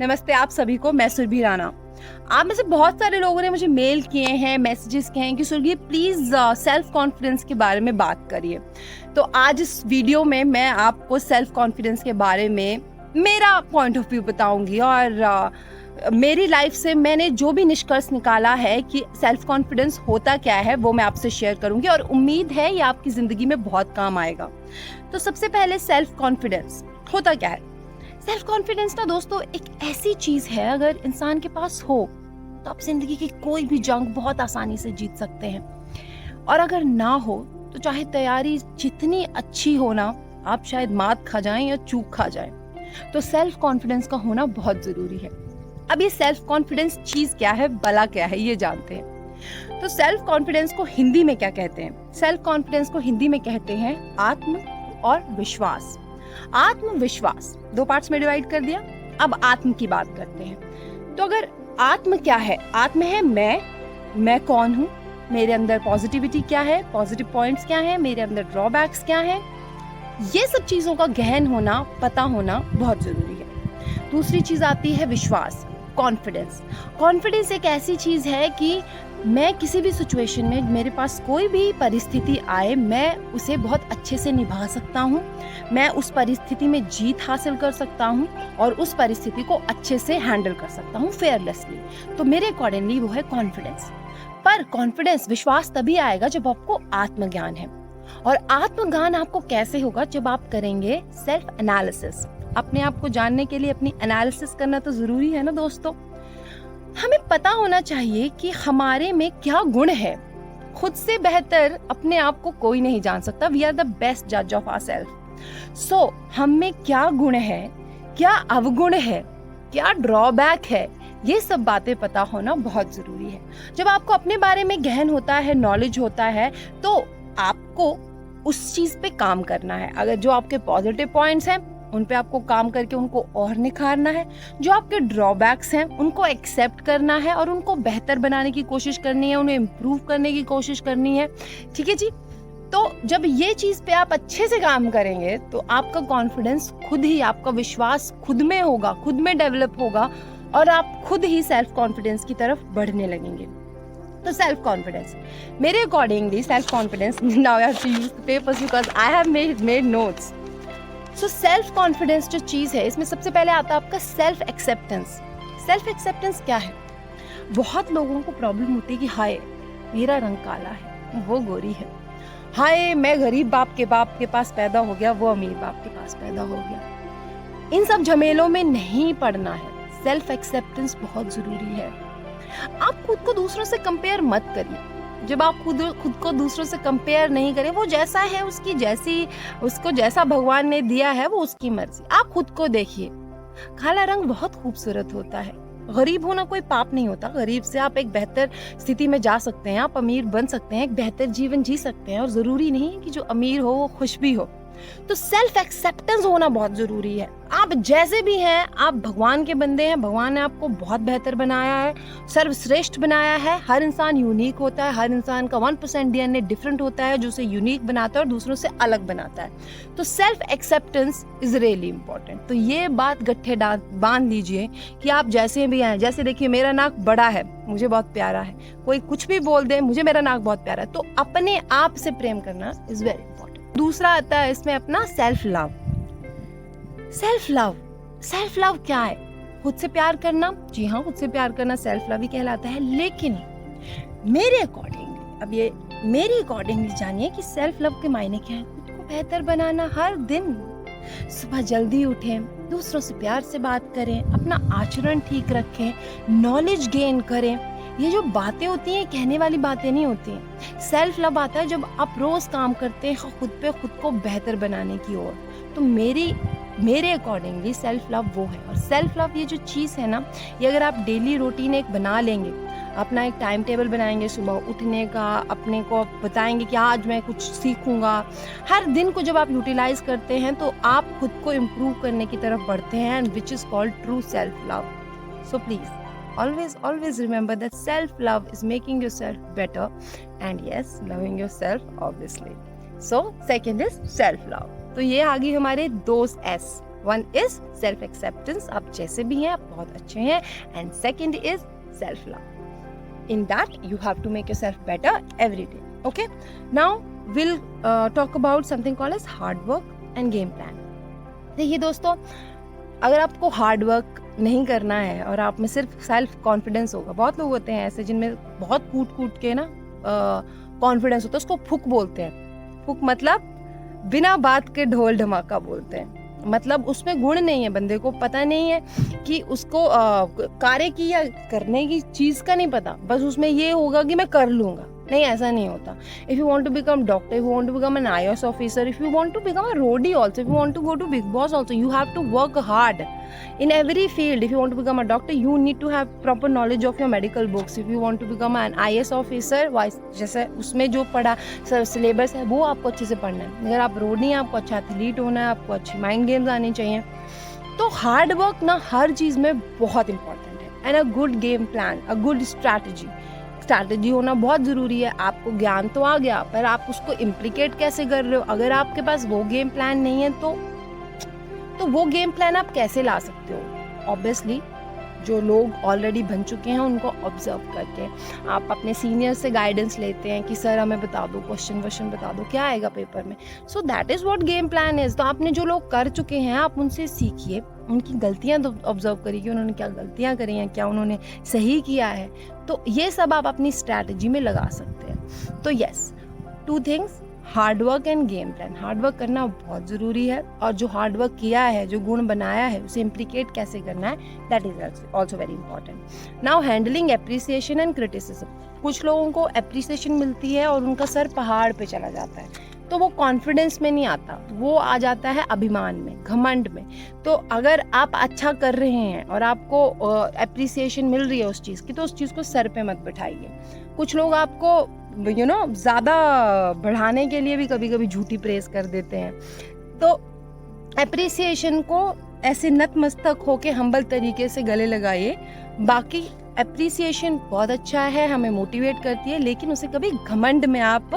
नमस्ते आप सभी को, मैं सुरभि राणा। आप में से बहुत सारे लोगों ने मुझे मेल किए हैं, मैसेजेस किए हैं कि सुरभि प्लीज़ सेल्फ कॉन्फिडेंस के बारे में बात करिए। तो आज इस वीडियो में मैं आपको सेल्फ कॉन्फिडेंस के बारे में मेरा पॉइंट ऑफ व्यू बताऊंगी और मेरी लाइफ से मैंने जो भी निष्कर्ष निकाला है कि सेल्फ कॉन्फिडेंस होता क्या है वो मैं आपसे शेयर करूंगी और उम्मीद है ये आपकी ज़िंदगी में बहुत काम आएगा। तो सबसे पहले सेल्फ कॉन्फिडेंस होता क्या है? सेल्फ कॉन्फिडेंस ना दोस्तों एक ऐसी चीज है, अगर इंसान के पास हो तो आप जिंदगी की कोई भी जंग बहुत आसानी से जीत सकते हैं, और अगर ना हो तो चाहे तैयारी जितनी अच्छी हो ना, आप शायद मात खा जाएं या चूक खा जाएं। तो सेल्फ कॉन्फिडेंस का होना बहुत जरूरी है। अब ये सेल्फ कॉन्फिडेंस चीज क्या है, भला क्या है, ये जानते हैं। तो सेल्फ कॉन्फिडेंस को हिंदी में क्या कहते हैं? सेल्फ कॉन्फिडेंस को हिंदी में कहते हैं आत्म और विश्वास। आत्मविश्वास दो पार्ट्स में डिवाइड कर दिया। अब आत्म की बात करते हैं। तो अगर आत्म क्या है? आत्म है मैं कौन हूँ, मेरे अंदर पॉजिटिविटी क्या है, पॉजिटिव पॉइंट्स क्या है, मेरे अंदर ड्रॉबैक्स क्या है, ये सब चीजों का गहन होना, पता होना बहुत जरूरी है। दूसरी चीज आती है विश्वास, कॉन्फिडेंस। कॉन्फिडेंस एक ऐसी चीज है कि मैं किसी भी सिचुएशन में, मेरे पास कोई भी परिस्थिति आए, मैं उसे बहुत अच्छे से निभा सकता हूँ, मैं उस परिस्थिति में जीत हासिल कर सकता हूँ और उस परिस्थिति को अच्छे से हैंडल कर सकता हूँ फेयरलेसली। तो मेरे अकॉर्डिंगली वो है कॉन्फिडेंस। पर कॉन्फिडेंस, विश्वास तभी आएगा जब आपको आत्मज्ञान है। और आत्मज्ञान आपको कैसे होगा? जब आप करेंगे सेल्फ एनालिसिस। अपने आप को जानने के लिए अपनी एनालिसिस करना तो जरूरी है ना दोस्तों। हमें पता होना चाहिए कि हमारे में क्या गुण है। खुद से बेहतर अपने आप को कोई नहीं जान सकता। वी आर द बेस्ट जज ऑफ आवरसेल्फ। सो हम में क्या गुण है, क्या अवगुण है, क्या ड्रॉबैक है, ये सब बातें पता होना बहुत जरूरी है। जब आपको अपने बारे में गहन होता है, नॉलेज होता है, तो आपको उस चीज पे काम करना है। अगर जो आपके पॉजिटिव पॉइंट्स हैं उन पे आपको काम करके उनको और निखारना है, जो आपके ड्रॉबैक्स हैं उनको एक्सेप्ट करना है और उनको बेहतर बनाने की कोशिश करनी है, उन्हें इम्प्रूव करने की कोशिश करनी है। ठीक है जी। तो जब ये चीज पे आप अच्छे से काम करेंगे तो आपका कॉन्फिडेंस खुद ही, आपका विश्वास खुद में होगा, खुद में डेवलप होगा और आप खुद ही सेल्फ कॉन्फिडेंस की तरफ बढ़ने लगेंगे। तो सेल्फ कॉन्फिडेंस, मेरे accordingly self confidence, now I have to use the papers because I have made notes. So self confidence जो चीज है, इसमें सबसे पहले आता है आपका सेल्फ एक्सेप्टेंस। सेल्फ एक्सेप्टेंस क्या है? बहुत लोगों को प्रॉब्लम होती है कि हाय मेरा रंग काला है, वो गोरी है, हाय मैं गरीब बाप के पास पैदा हो गया, वो अमीर बाप के पास पैदा हो गया। इन सब झमेलों में नहीं पड़ना है। सेल्फ एक्सेप्टेंस बहुत जरूरी है। आप खुद को दूसरों से कंपेयर मत करिए। जब आप खुद को दूसरों से कंपेयर नहीं करें, वो जैसा है उसकी जैसी, उसको जैसा भगवान ने दिया है वो उसकी मर्जी। आप खुद को देखिए। काला रंग बहुत खूबसूरत होता है। गरीब होना कोई पाप नहीं होता। गरीब से आप एक बेहतर स्थिति में जा सकते हैं, आप अमीर बन सकते हैं, एक बेहतर जीवन जी सकते हैं, और जरूरी नहीं है कि जो अमीर हो वो खुश भी हो। तो सेल्फ एक्सेप्टेंस होना बहुत जरूरी है। आप जैसे भी हैं, आप भगवान के बंदे हैं। भगवान ने आपको बहुत बेहतर बनाया है, सर्वश्रेष्ठ बनाया है। हर इंसान यूनिक होता है, हर इंसान का 1% डीएनए डिफरेंट होता है जो उसे यूनिक बनाता है और दूसरों से अलग बनाता है। तो self acceptance is really important. तो ये बात गट्ठे बांध लीजिए कि आप जैसे भी हैं। जैसे देखिए, मेरा नाक बड़ा है, मुझे बहुत प्यारा है, कोई कुछ भी बोल दे, मुझे मेरा नाक बहुत प्यारा है। तो अपने आप से प्रेम करना इज वेरी इंपॉर्टेंट। दूसरा आता है इसमें अपना self love. Self love, self love क्या है? खुद से प्यार करना। जी हाँ, खुद से प्यार करना सेल्फ लव ही कहलाता है। लेकिन मेरे अकॉर्डिंग, अब ये मेरी अकॉर्डिंग जानिए कि सेल्फ लव के मायने क्या है। खुद को बेहतर बनाना। हर दिन सुबह जल्दी उठें, दूसरों से प्यार से बात करें, अपना आचरण ठीक रखें, नॉलेज गेन करें। ये जो बातें होती हैं कहने वाली बातें नहीं होती हैं। सेल्फ लव आता है जब आप रोज काम करते हैं खुद पे, खुद को बेहतर बनाने की ओर। तो मेरे अकॉर्डिंगली सेल्फ लव वो है। और सेल्फ लव ये जो चीज़ है ना, ये अगर आप डेली रूटीन एक बना लेंगे, अपना एक टाइम टेबल बनाएंगे सुबह उठने का, अपने को बताएंगे कि आज मैं कुछ सीखूंगा, हर दिन को जब आप यूटिलाइज करते हैं तो आप खुद को इम्प्रूव करने की तरफ बढ़ते हैं, and which is called true self love. So please always remember that self love is making yourself better, and yes, loving yourself obviously. So second is self love. तो ये आ गई हमारे दो S, one is self acceptance, आप जैसे भी हैं आप बहुत अच्छे हैं, and second is self love. In that you have to make yourself better every day. Okay, now will talk about something called as hard work and game plan. देखिए दोस्तों, अगर आपको हार्ड वर्क नहीं करना है और आप में सिर्फ सेल्फ कॉन्फिडेंस होगा, बहुत लोग होते हैं ऐसे जिनमें बहुत कूट के ना कॉन्फिडेंस होता है, उसको फुक बोलते हैं। फुक मतलब बिना बात के ढोल ढमाका बोलते हैं, मतलब उसमें गुण नहीं है, बंदे को पता नहीं है कि उसको कार्य की या करने की चीज़ का नहीं पता, बस उसमें ये होगा कि मैं कर लूँगा। नहीं, ऐसा नहीं होता। If you want to become doctor, if you want to become an IAS officer, if you want to become a roadie also, if you want to go to Bigg Boss also, you have to work hard in every field. If you want to become a doctor, you need to have proper knowledge of your medical books. If you want to become an IAS officer, जैसे उसमें जो पढ़ा syllabus है वो आपको अच्छे से पढ़ना है। अगर आप रोड नहीं, आपको अच्छा एथलीट होना है, आपको अच्छी माइंड गेम्स आनी चाहिए, तो हार्ड वर्क ना हर चीज़ में बहुत इंपॉर्टेंट है। And a good game plan, a good strategy होना बहुत ज़रूरी है। आपको ज्ञान तो आ गया, पर आप उसको इम्प्लीकेट कैसे कर रहे हो? अगर आपके पास वो गेम प्लान नहीं है तो वो गेम प्लान आप कैसे ला सकते हो? ऑब्वियसली जो लोग ऑलरेडी बन चुके हैं उनको ऑब्जर्व करके आप अपने सीनियर से गाइडेंस लेते हैं कि सर हमें बता दो, क्वेश्चन बता दो, क्या आएगा पेपर में। So that is what game plan is. तो आपने जो लोग कर चुके हैं आप उनसे सीखिए, उनकी गलतियां तो ऑब्जर्व करिए कि उन्होंने क्या गलतियां करी हैं, क्या उन्होंने सही किया है, तो ये सब आप अपनी स्ट्रैटेजी में लगा सकते हैं। तो yes, 2 things, hard work and game plan. Hard work करना बहुत ज़रूरी है, और जो हार्ड वर्क किया है, जो गुण बनाया है, उसे इम्प्लीकेट कैसे करना है, that is also very important. Now handling appreciation and criticism. कुछ लोगों को एप्रिसिएशन मिलती है और उनका सर पहाड़ पे चला जाता है, तो वो कॉन्फिडेंस में नहीं आता, वो आ जाता है अभिमान में, घमंड में। तो अगर आप अच्छा कर रहे हैं और आपको एप्रिसिएशन मिल रही है उस चीज़ की, तो उस चीज़ को सर पे मत बिठाइए। कुछ लोग आपको ज़्यादा बढ़ाने के लिए भी कभी कभी झूठी प्रेस कर देते हैं। तो एप्रिसिएशन को ऐसे नतमस्तक होके हम्बल तरीके से गले लगाइए। बाकी एप्रिसिएशन बहुत अच्छा है, हमें मोटिवेट करती है, लेकिन उसे कभी घमंड में आप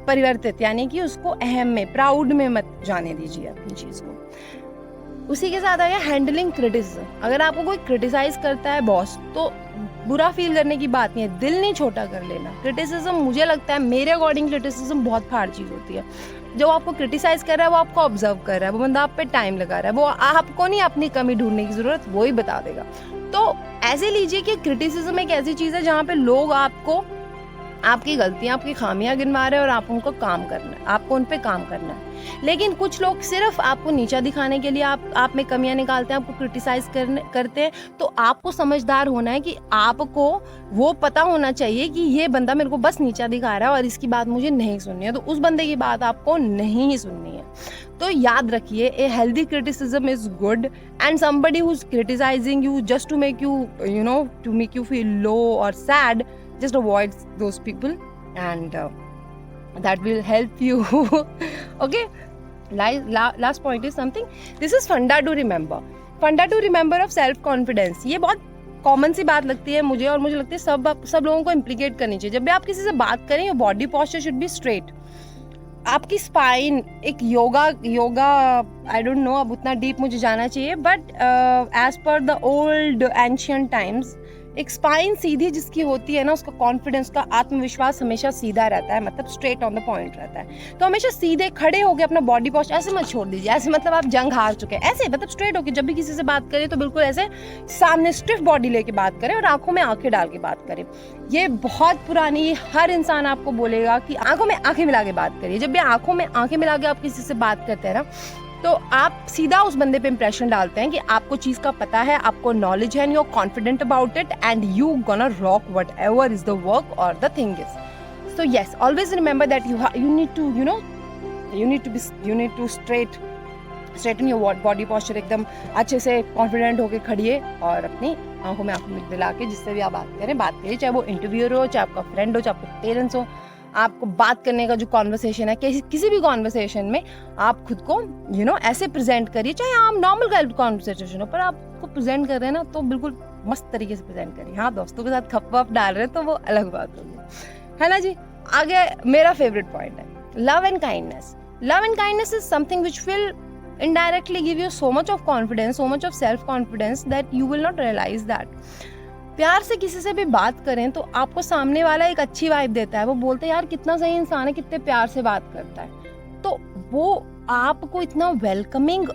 परिवर्तित, यानी कि उसको अहम में, प्राउड में मत जाने दीजिए अपनी चीज़ को। उसी के साथ आ गया हैंडलिंग क्रिटिसिज्म। अगर आपको कोई क्रिटिसाइज करता है बॉस, तो बुरा फील करने की बात नहीं है, दिल नहीं छोटा कर लेना। क्रिटिसिज्म, मुझे लगता है, मेरे अकॉर्डिंग क्रिटिसिज्म बहुत फाड़ चीज़ होती है। जो आपको क्रिटिसाइज कर रहा है वो आपको ऑब्जर्व कर रहा है, वो बंदा आप पे टाइम लगा रहा है, वो आपको नहीं अपनी कमी ढूंढने की ज़रूरत, वो ही बता देगा। तो ऐसे लीजिए कि क्रिटिसिज्म एक ऐसी चीज़ है जहाँ पे लोग आपको आपकी गलतियां, आपकी खामियां गिनवा रहे हैं और आप उनको काम करना है, आपको उन पे काम करना है। लेकिन कुछ लोग सिर्फ आपको नीचा दिखाने के लिए आप में कमियां निकालते हैं, आपको क्रिटिसाइज करते हैं। तो आपको समझदार होना है कि आपको वो पता होना चाहिए कि ये बंदा मेरे को बस नीचा दिखा रहा है और इसकी बात मुझे नहीं सुननी है, तो उस बंदे की बात आपको नहीं सुननी है। तो याद रखिए, a healthy criticism is good, and somebody who is criticizing you just to make you feel low और sad, just avoid those people, and that will help you. Okay, last point is something, this is funda to remember of self confidence. ये बहुत common सी बात लगती है मुझे, और मुझे लगती है सब लोगों को इम्प्लीकेट करनी चाहिए। जब भी आप किसी से बात करें, your body posture should be straight. आपकी स्पाइन एक योगा आई डोंट नो, अब उतना डीप मुझे जाना चाहिए, but as per the old ancient times, एक स्पाइन सीधी जिसकी होती है ना, उसका कॉन्फिडेंस, का आत्मविश्वास हमेशा सीधा रहता है, मतलब स्ट्रेट ऑन द पॉइंट रहता है। तो हमेशा सीधे खड़े होकर अपना बॉडी पोस्चर ऐसे मत छोड़ दीजिए, ऐसे मतलब आप जंग हार चुके हैं, ऐसे मतलब स्ट्रेट होकर जब भी किसी से बात करें तो बिल्कुल ऐसे सामने स्टिफ बॉडी लेके बात करें और आंखों में आंखें डाल के बात करें। ये बहुत पुरानी, ये हर इंसान आपको बोलेगा कि आंखों में आंखें मिला के बात करिए। जब भी आंखों में आंखें मिला के आप किसी से बात करते हैं ना, तो आप सीधा उस बंदे पे इंप्रेशन डालते हैं कि आपको चीज़ का पता है, आपको नॉलेज है, and you are confident about it, and you gonna rock whatever is the work और the thing is. So yes, always remember that you need to straighten your body posture, एकदम अच्छे से कॉन्फिडेंट होके खड़िए और अपनी आंखों में आंखों मिला के जिससे भी आप बात करिए, चाहे वो इंटरव्यूअर हो, चाहे आपका फ्रेंड हो, चाहे आपके पेरेंट्स हो। आपको बात करने का जो कॉन्वर्सेशन है, किसी भी कॉन्वर्सेशन में आप खुद को ऐसे प्रेजेंट करिए, चाहे आप नॉर्मल कॉन्वर्सेशन हो, पर आपको प्रेजेंट कर रहे हैं ना, तो बिल्कुल मस्त तरीके से प्रेजेंट करिए। हाँ, दोस्तों के साथ खप डाल रहे हैं तो वो अलग बात होगी, है ना जी। आगे मेरा फेवरेट पॉइंट है love and kindness. Love and kindness is something which will indirectly give you so much of confidence, so much of self confidence that you will not realize that. प्यार से किसी से भी बात करें तो आपको सामने वाला एक अच्छी वाइब देता है, वो बोलते हैं यार कितना सही इंसान है, कितने प्यार से बात करता है, तो वो आपको इतना वेलकमिंग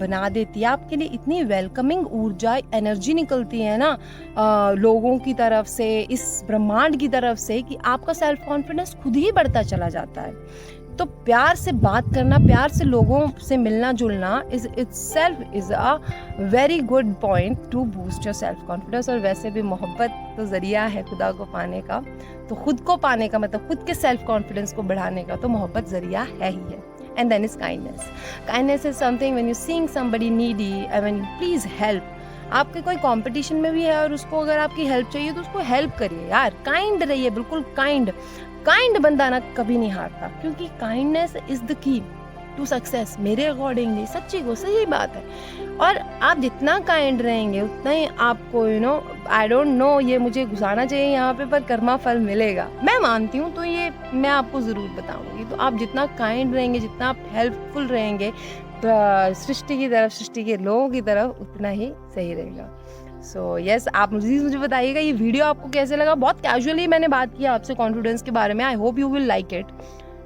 बना देती है, आपके लिए इतनी वेलकमिंग ऊर्जा एनर्जी निकलती है ना लोगों की तरफ से, इस ब्रह्मांड की तरफ से, कि आपका सेल्फ कॉन्फिडेंस खुद ही बढ़ता चला जाता है। तो प्यार से बात करना, प्यार से लोगों से मिलना जुलना is itself is a very good point two boost your self confidence. और वैसे भी मोहब्बत तो ज़रिया है खुदा को पाने का, तो खुद को पाने का मतलब खुद के सेल्फ कॉन्फिडेंस को बढ़ाने का तो मोहब्बत ज़रिया है ही है। And then is kindness. Kindness is something when you seeing somebody needy and when you please help. आपके कोई कंपटीशन में भी है और उसको अगर आपकी हेल्प चाहिए तो उसको हेल्प करिए यार, काइंड रहिए, बिल्कुल काइंड बंदा ना कभी नहीं हारता, क्योंकि kindness is the key to success. मेरे अकॉर्डिंगली सही बात है। और आप जितना काइंड रहेंगे उतना ही आपको आई डोंट नो ये मुझे घुसाना चाहिए यहाँ पे, पर कर्मा फल मिलेगा, मैं मानती हूँ, तो ये मैं आपको ज़रूर बताऊँगी। तो आप जितना काइंड रहेंगे, जितना आप हेल्पफुल रहेंगे सृष्टि की तरफ, सृष्टि के लोगों की तरफ, उतना ही सही रहेगा। सो यस, आप मुझे बताइएगा ये वीडियो आपको कैसे लगा। बहुत कैजुअली मैंने बात किया आपसे कॉन्फिडेंस के बारे में। I hope you will like it.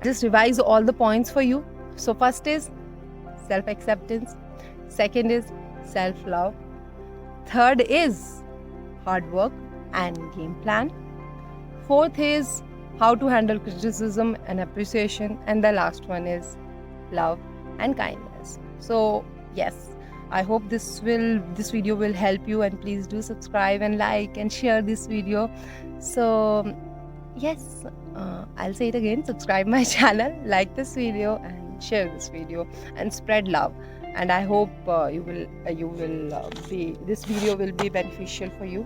Just revise all the points for you. So first is self acceptance, second is self love, third is hard work and game plan, fourth is how to handle criticism and appreciation, and the last one is love and kindness. So yes, I hope this video will help you, and please do subscribe and like and share this video. So yes, I'll say it again, subscribe my channel, like this video and share this video and spread love. And I hope this video will be beneficial for you.